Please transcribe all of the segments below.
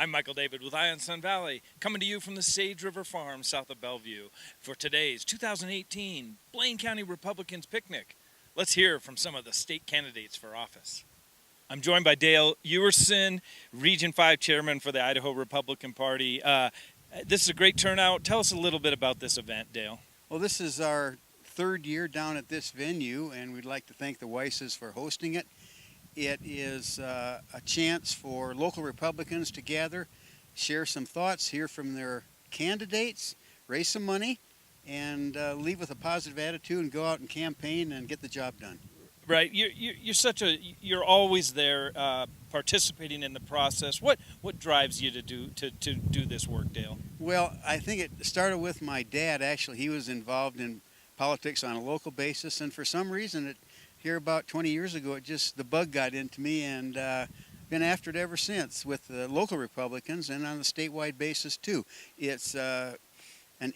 I'm Michael David with Eye on Sun Valley, coming to you from the Sage River Farm south of Bellevue for today's 2018 Blaine County Republicans Picnic. Let's hear from some of the state candidates for office. I'm joined by Dale Ewerson, Region 5 Chairman for the Idaho Republican Party. This is a great turnout. Tell us a little bit about this event, Dale. Well, this is our third year down at this venue, and we'd like to thank the Weisses for hosting it. It is a chance for local Republicans to gather, share some thoughts, hear from their candidates, raise some money, and leave with a positive attitude and go out and campaign and get the job done. Right, you're always there, participating in the process. What drives you to do this work, Dale? Well, I think it started with my dad. Actually, he was involved in politics on a local basis, and for some reason, here about 20 years ago, the bug got into me, and been after it ever since with the local Republicans and on the statewide basis too. It's an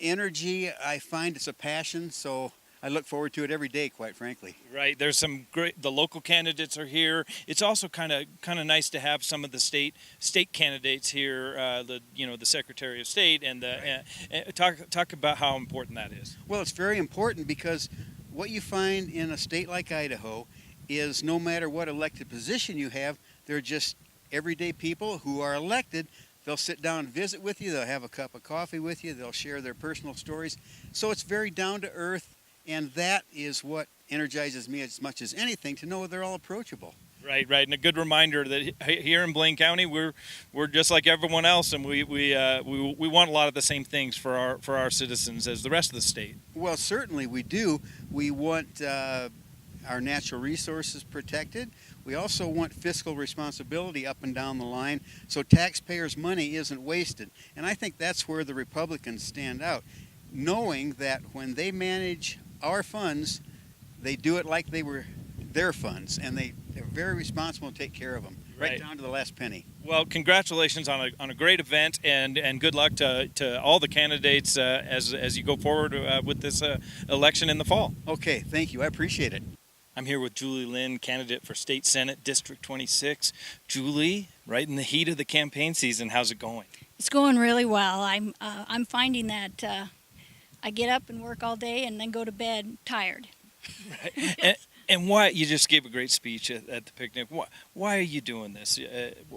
energy. I find it's a passion, so I look forward to it every day, quite frankly. Right. There's some great. The local candidates are here. It's also kind of nice to have some of the state candidates here. The Secretary of State and talk about how important that is. Well, it's very important because what you find in a state like Idaho is no matter what elected position you have, they're just everyday people who are elected. They'll sit down and visit with you. They'll have a cup of coffee with you. They'll share their personal stories. So it's very down to earth. And that is what energizes me as much as anything, to know they're all approachable. Right, and a good reminder that here in Blaine County, we're just like everyone else, and we want a lot of the same things for our citizens as the rest of the state. Well, certainly we do. We want our natural resources protected. We also want fiscal responsibility up and down the line, so taxpayers' money isn't wasted. And I think that's where the Republicans stand out, knowing that when they manage our funds, they do it like they were their funds, and they're very responsible and take care of them, right down to the last penny. Well, congratulations on a great event, and good luck to all the candidates as you go forward with this election in the fall. Okay, thank you. I appreciate it. I'm here with Julie Lynn, candidate for State Senate, District 26. Julie, right in the heat of the campaign season, how's it going? It's going really well. I'm finding that I get up and work all day and then go to bed tired. Right. And why, you just gave a great speech at the picnic. Why are you doing this?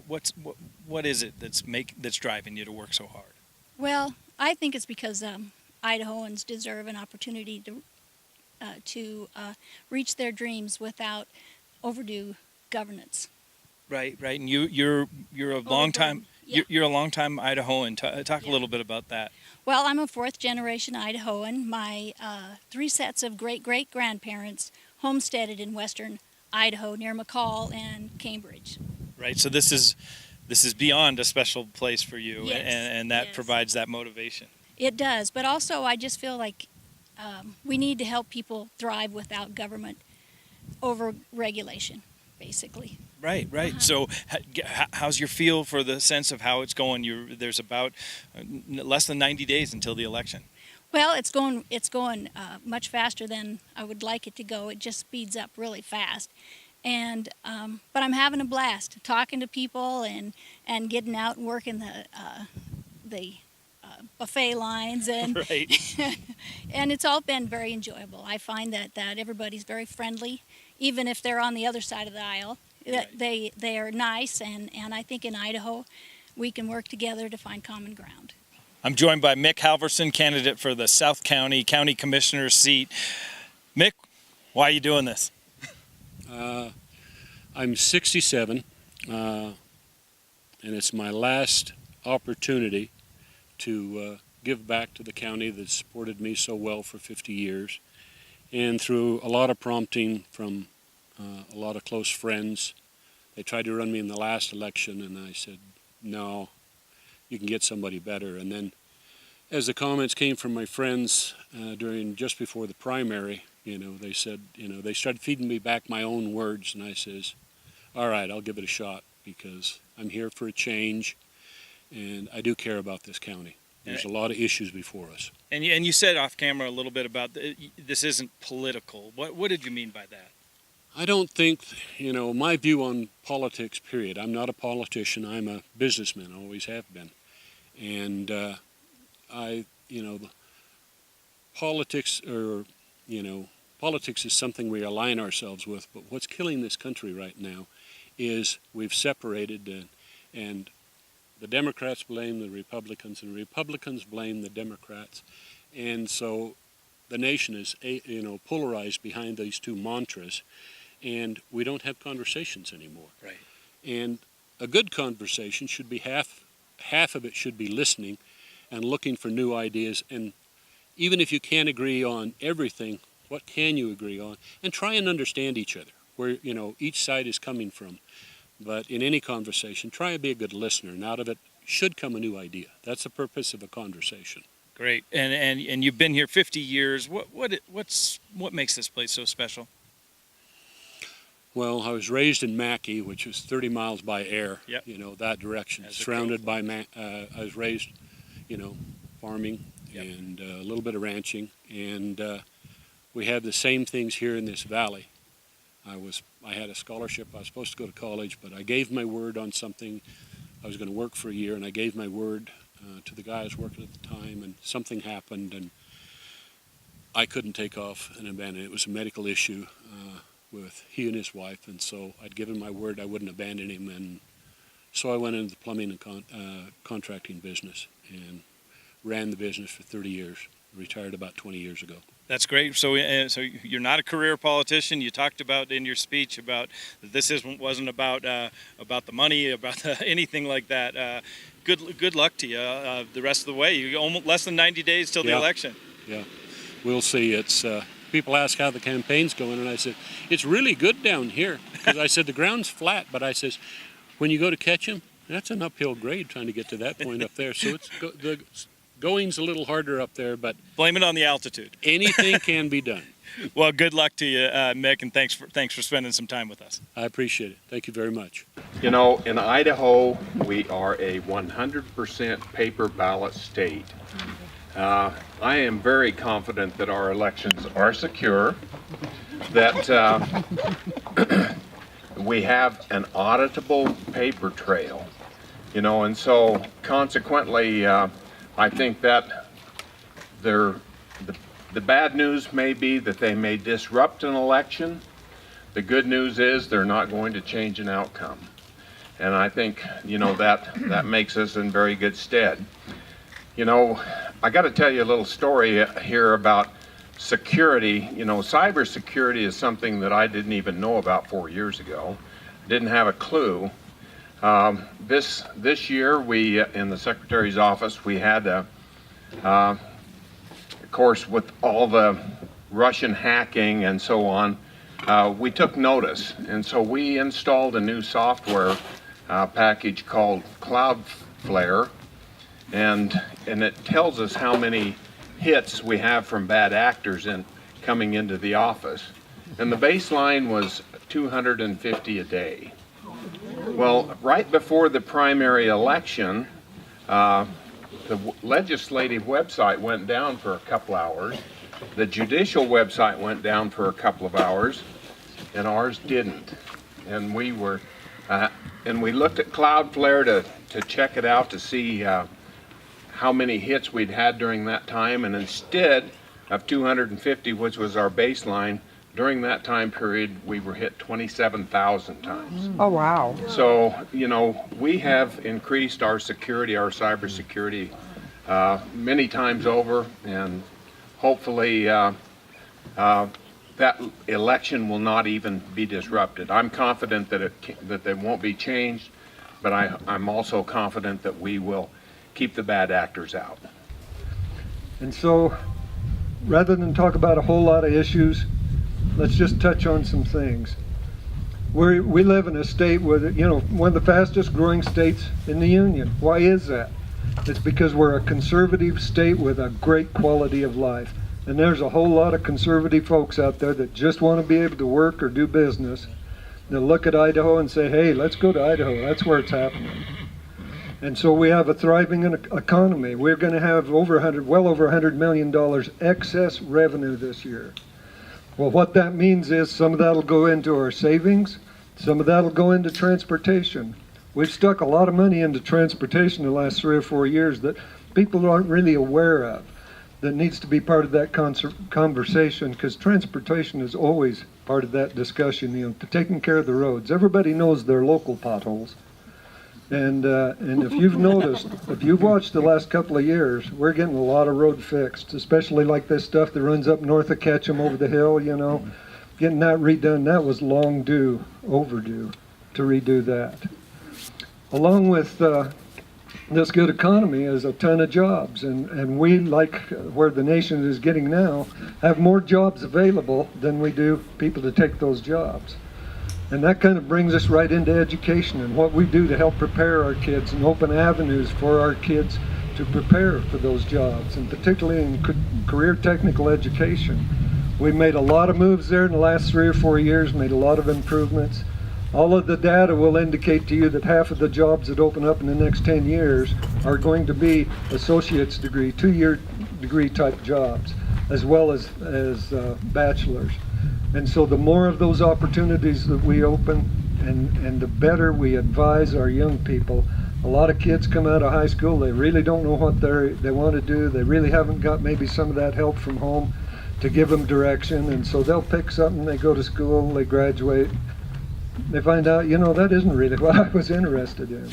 What is it that's driving you to work so hard? Well, I think it's because Idahoans deserve an opportunity to reach their dreams without overdue governance. Right. And you're a long time. Yeah. You're a long-time Idahoan. Talk a little bit about that. Well, I'm a fourth-generation Idahoan. My 3 sets of great-great-grandparents homesteaded in western Idaho near McCall and Cambridge. Right. So this is beyond a special place for you, Yes. and that Yes. provides that motivation. It does, but also I just feel like we need to help people thrive without government over-regulation, basically. Right. So how's your feel for the sense of how it's going? There's about less than 90 days until the election. Well, it's going much faster than I would like it to go. It just speeds up really fast, and but I'm having a blast talking to people and getting out and working the buffet lines and Right. and it's all been very enjoyable. I find that everybody's very friendly, even if they're on the other side of the aisle. Right. They are nice, and I think in Idaho we can work together to find common ground. I'm joined by Mick Halverson, candidate for the South County Commissioner's seat. Mick, why are you doing this? I'm 67, and it's my last opportunity to give back to the county that supported me so well for 50 years. And through a lot of prompting from a lot of close friends, they tried to run me in the last election, and I said, no, you can get somebody better. And then as the comments came from my friends just before the primary, they said, they started feeding me back my own words, and I says, all right, I'll give it a shot, because I'm here for a change, and I do care about this county. There's a lot of issues before us. And you said off camera a little bit about this isn't political. What did you mean by that? I don't think, my view on politics, period. I'm not a politician. I'm a businessman, always have been. And politics politics is something we align ourselves with, but what's killing this country right now is we've separated, and the Democrats blame the Republicans, and the Republicans blame the Democrats. And so the nation is, polarized behind these two mantras, and we don't have conversations anymore. Right. And a good conversation should be half of it should be listening and looking for new ideas. And even if you can't agree on everything, what can you agree on? And try and understand each other, where, each side is coming from. But in any conversation, try and be a good listener, and out of it should come a new idea. That's the purpose of a conversation. Great. And you've been here 50 years. What makes this place so special? Well, I was raised in Mackay, which is 30 miles by air, Yep. That direction. As a Surrounded by, I was raised, farming Yep. and a little bit of ranching. And we have the same things here in this valley. I had a scholarship. I was supposed to go to college, but I gave my word on something. I was going to work for a year, and I gave my word to the guy I was working at the time, and something happened, and I couldn't take off and abandon it. It was a medical issue with he and his wife, and so I'd given my word I wouldn't abandon him, and so I went into the plumbing and contracting business and ran the business for 30 years, retired about 20 years ago. That's great. So you're not a career politician. You talked about in your speech about that this wasn't about the money, about anything like that. Good luck to you the rest of the way. You almost less than 90 days till the election. Yeah, we'll see. It's people ask how the campaign's going, and I said it's really good down here because I said the ground's flat, but I says when you go to Ketchum, that's an uphill grade trying to get to that point up there. So the going's a little harder up there, but blame it on the altitude. Anything can be done. Well, good luck to you, Mick, and thanks for spending some time with us. I appreciate it. Thank you very much. In Idaho, we are a 100% paper ballot state. I am very confident that our elections are secure, that we have an auditable paper trail, and so consequently, I think that the bad news may be that they may disrupt an election. The good news is they're not going to change an outcome. And I think, that makes us in very good stead. I got to tell you a little story here about security. Cybersecurity is something that I didn't even know about 4 years ago. Didn't have a clue. This year, we in the Secretary's office, we had of course, with all the Russian hacking and so on, we took notice, and so we installed a new software package called Cloudflare, and it tells us how many hits we have from bad actors coming into the office. And the baseline was 250 a day. Well, right before the primary election, the legislative website went down for a couple hours. The judicial website went down for a couple of hours, and ours didn't. And we were, and we looked at Cloudflare to check it out to see how many hits we'd had during that time, and instead of 250, which was our baseline, during that time period, we were hit 27,000 times. Oh, wow. So, we have increased our security, our cybersecurity, many times over, and hopefully that election will not even be disrupted. I'm confident that they won't be changed, but I'm also confident that we will keep the bad actors out. And so, rather than talk about a whole lot of issues, let's just touch on some things. We live in a state with, one of the fastest growing states in the Union. Why is that? It's because we're a conservative state with a great quality of life. And there's a whole lot of conservative folks out there that just want to be able to work or do business. They'll look at Idaho and say, hey, let's go to Idaho. That's where it's happening. And so we have a thriving economy. We're going to have well over $100 million excess revenue this year. Well, what that means is some of that'll go into our savings, some of that'll go into transportation. We've stuck a lot of money into transportation the last 3 or 4 years that people aren't really aware of, that needs to be part of that conversation, because transportation is always part of that discussion, taking care of the roads. Everybody knows their local potholes. And if you've noticed, if you've watched the last couple of years, we're getting a lot of road fixed, especially like this stuff that runs up north of Ketchum over the hill, getting that redone. That was overdue to redo that. Along with this good economy is a ton of jobs, and we, like where the nation is getting now, have more jobs available than we do people to take those jobs. And that kind of brings us right into education and what we do to help prepare our kids and open avenues for our kids to prepare for those jobs, and particularly in career technical education. We've made a lot of moves there in the last 3 or 4 years, made a lot of improvements. All of the data will indicate to you that half of the jobs that open up in the next 10 years are going to be associate's degree, 2-year degree type jobs, as well as bachelor's. And so the more of those opportunities that we open, and the better we advise our young people. A lot of kids come out of high school, they really don't know what they want to do. They really haven't got maybe some of that help from home to give them direction. And so they'll pick something, they go to school, they graduate. They find out, that isn't really what I was interested in.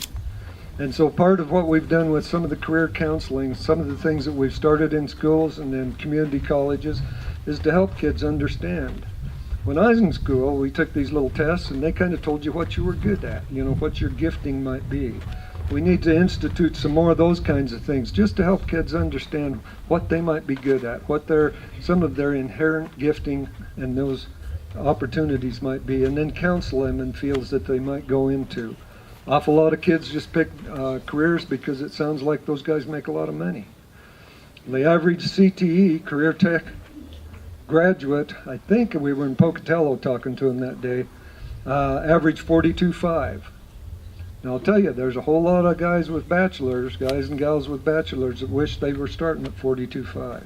And so part of what we've done with some of the career counseling, some of the things that we've started in schools and in community colleges, is to help kids understand. When I was in school, we took these little tests and they kind of told you what you were good at, what your gifting might be. We need to institute some more of those kinds of things just to help kids understand what they might be good at, what some of their inherent gifting and those opportunities might be, and then counsel them in fields that they might go into. Awful lot of kids just pick careers because it sounds like those guys make a lot of money. The average CTE, career tech graduate, I think we were in Pocatello talking to him that day, average 42.5. Now I'll tell you, there's a whole lot of guys with bachelors, guys and gals with bachelors that wish they were starting at 42.5.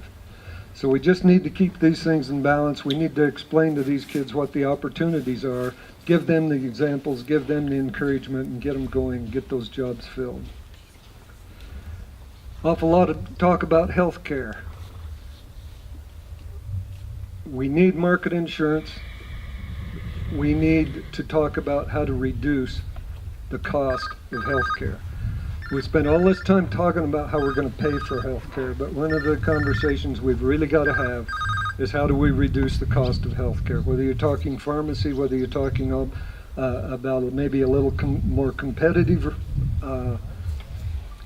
So we just need to keep these things in balance. We need to explain to these kids what the opportunities are, give them the examples, give them the encouragement, and get them going, get those jobs filled. Awful lot of talk about health care. We need market insurance. We need to talk about how to reduce the cost of health care. We spend all this time talking about how we're going to pay for health care, but one of the conversations we've really got to have is how do we reduce the cost of health care? Whether you're talking pharmacy, whether you're talking about maybe a little more competitive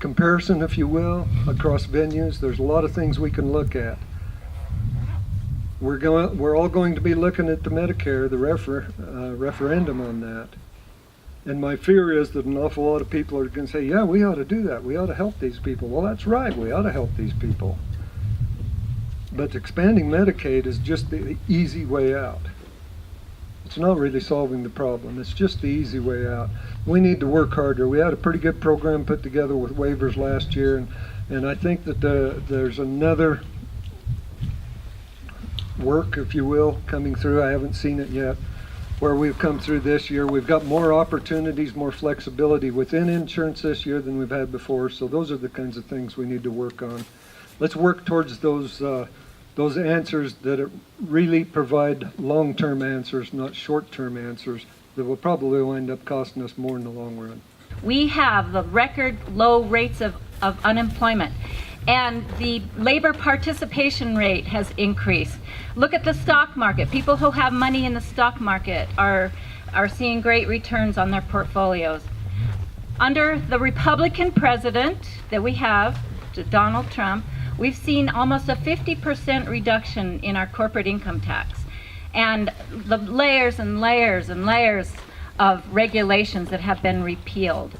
comparison, if you will, across venues. There's a lot of things we can look at. We're all going to be looking at the Medicare, the referendum on that. And my fear is that an awful lot of people are going to say, yeah, we ought to do that. We ought to help these people. Well, that's right. We ought to help these people. But expanding Medicaid is just the easy way out. It's not really solving the problem. It's just the easy way out. We need to work harder. We had a pretty good program put together with waivers last year, and I think that there's another work, if you will, coming through. I haven't seen it yet, where we've come through this year. We've got more opportunities, more flexibility within insurance this year than we've had before. So those are the kinds of things we need to work on. Let's work towards those answers that really provide long-term answers, not short-term answers that will probably wind up costing us more in the long run. We have the record low rates of unemployment, and the labor participation rate has increased. Look at the stock market. People who have money in the stock market are seeing great returns on their portfolios. Under the Republican president that we have, Donald Trump, we've seen almost a 50% reduction in our corporate income tax, and the layers and layers and layers of regulations that have been repealed.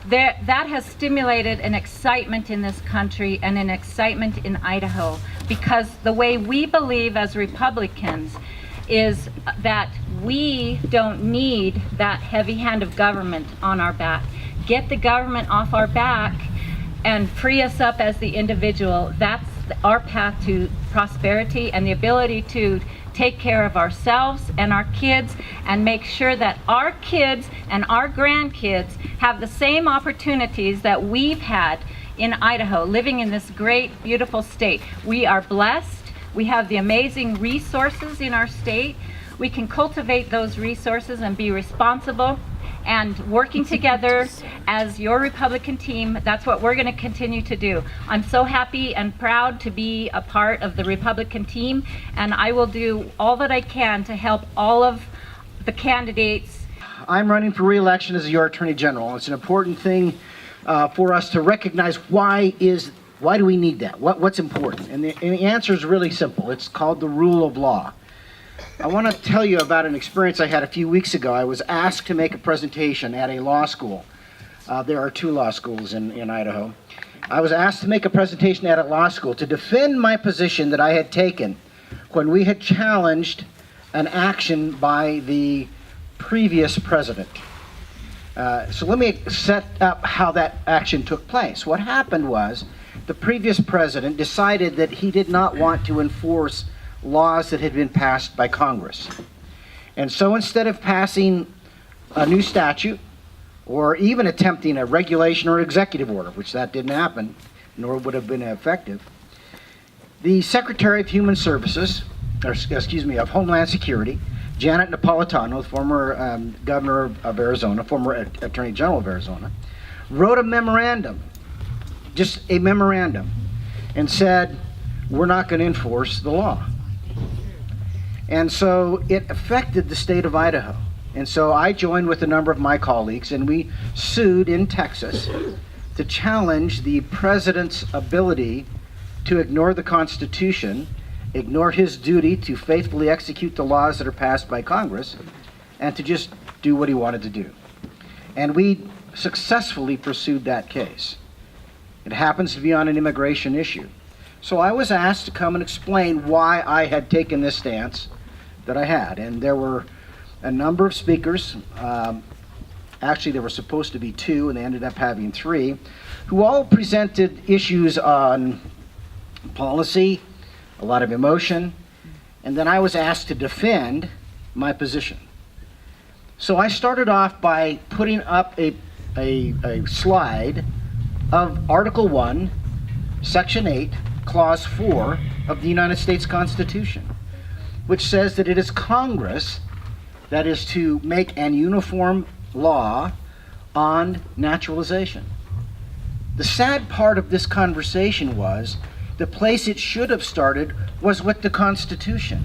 That has stimulated an excitement in this country and an excitement in Idaho, because the way we believe as Republicans is that we don't need that heavy hand of government on our back. Get the government off our back and free us up as the individual. That's our path to prosperity and the ability to take care of ourselves and our kids and make sure that our kids and our grandkids have the same opportunities that we've had in Idaho, living in this great, beautiful state. We are blessed. We have the amazing resources in our state. We can cultivate those resources and be responsible and working together as your Republican team. That's what we're going to continue to do. I'm so happy and proud to be a part of the Republican team, and I will do all that I can to help all of the candidates. I'm running for re-election as your Attorney General. It's an important thing for us to recognize why do we need that? What's important? And the answer is really simple. It's called the rule of law. I want to tell you about an experience I had a few weeks ago. I was asked to make a presentation at a law school. There are 2 law schools in Idaho. I was asked to make a presentation at a law school to defend my position that I had taken when we had challenged an action by the previous president. So let me set up how that action took place. What happened was the previous president decided that he did not want to enforce laws that had been passed by Congress. And so instead of passing a new statute or even attempting a regulation or executive order, which that didn't happen, nor would have been effective, the Secretary of Human Services, of Homeland Security, Janet Napolitano, former governor of Arizona, former Attorney General of Arizona, wrote a memorandum, just a memorandum, and said, we're not going to enforce the law. And so it affected the state of Idaho. And so I joined with a number of my colleagues, and we sued in Texas to challenge the president's ability to ignore the Constitution, ignore his duty to faithfully execute the laws that are passed by Congress, and to just do what he wanted to do. And we successfully pursued that case. It happens to be on an immigration issue. So I was asked to come and explain why I had taken this stance that I had. And there were a number of speakers, actually there were supposed to be 2 and they ended up having 3, who all presented issues on policy, a lot of emotion, and then I was asked to defend my position. So I started off by putting up a slide of Article 1, Section 8, Clause 4 of the United States Constitution, which says that it is Congress that is to make an uniform law on naturalization. The sad part of this conversation was the place it should have started was with the Constitution.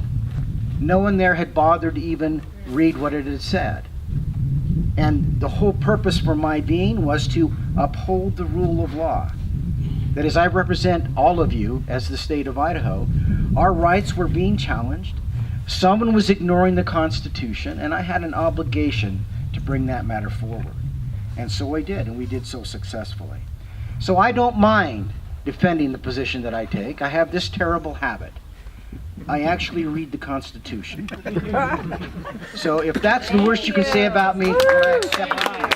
No one there had bothered to even read what it had said. And the whole purpose for my being was to uphold the rule of law. That as I represent all of you as the state of Idaho, our rights were being challenged. Someone was ignoring the Constitution, and I had an obligation to bring that matter forward. And so I did, and we did so successfully. So I don't mind defending the position that I take. I have this terrible habit. I actually read the Constitution. So if that's the worst you can say about me, I accept it.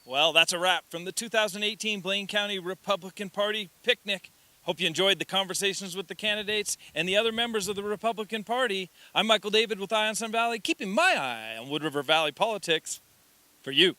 Well, that's a wrap from the 2018 Blaine County Republican Party picnic. Hope you enjoyed the conversations with the candidates and the other members of the Republican Party. I'm Michael David with Eye on Sun Valley, keeping my eye on Wood River Valley politics for you.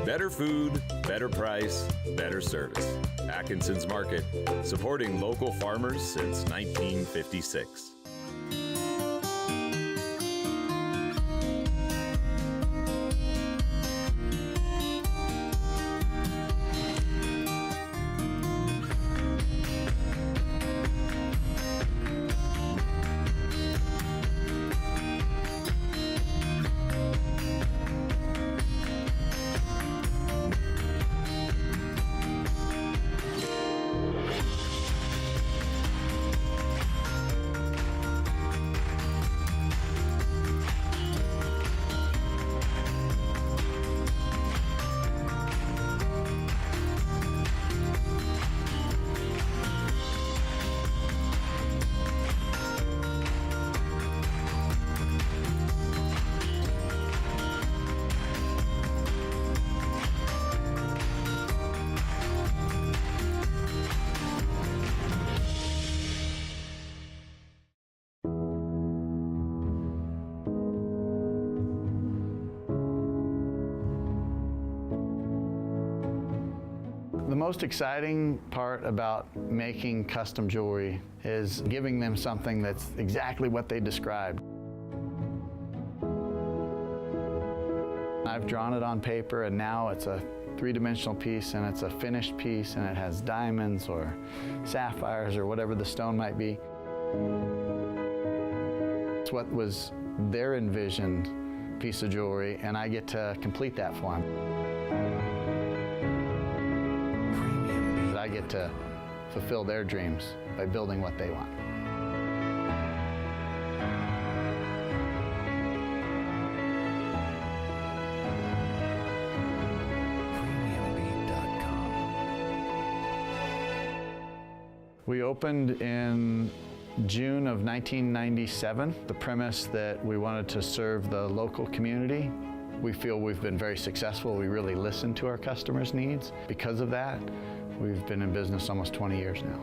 Better food, better price, better service. Atkinson's Market, supporting local farmers since 1956. most exciting part about making custom jewelry is giving them something that's exactly what they described. I've drawn it on paper, and now it's a three-dimensional piece, and it's a finished piece, and it has diamonds or sapphires or whatever the stone might be. It's what was their envisioned piece of jewelry, and I get to complete that for them. I get to fulfill their dreams by building what they want. We opened in June of 1997. The premise that we wanted to serve the local community. We feel we've been very successful. We really listen to our customers' needs. Because of that, we've been in business almost 20 years now.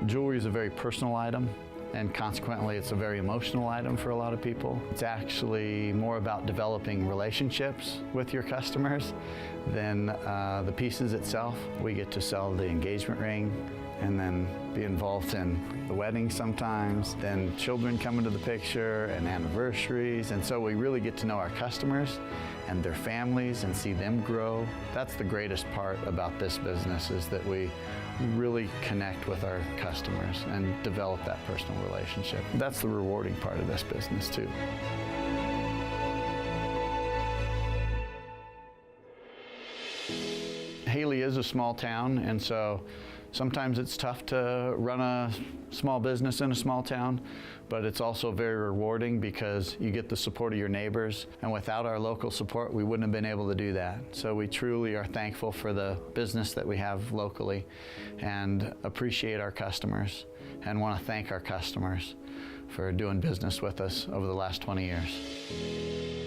Jewelry is a very personal item, and consequently it's a very emotional item for a lot of people. It's actually more about developing relationships with your customers than the pieces itself. We get to sell the engagement ring and then be involved in the wedding sometimes, then children come into the picture and anniversaries, and so we really get to know our customers and their families and see them grow. That's the greatest part about this business, is that we really connect with our customers and develop that personal relationship. That's the rewarding part of this business too. Haley is a small town, and so sometimes it's tough to run a small business in a small town, but it's also very rewarding because you get the support of your neighbors, and without our local support, we wouldn't have been able to do that. So we truly are thankful for the business that we have locally and appreciate our customers and want to thank our customers for doing business with us over the last 20 years.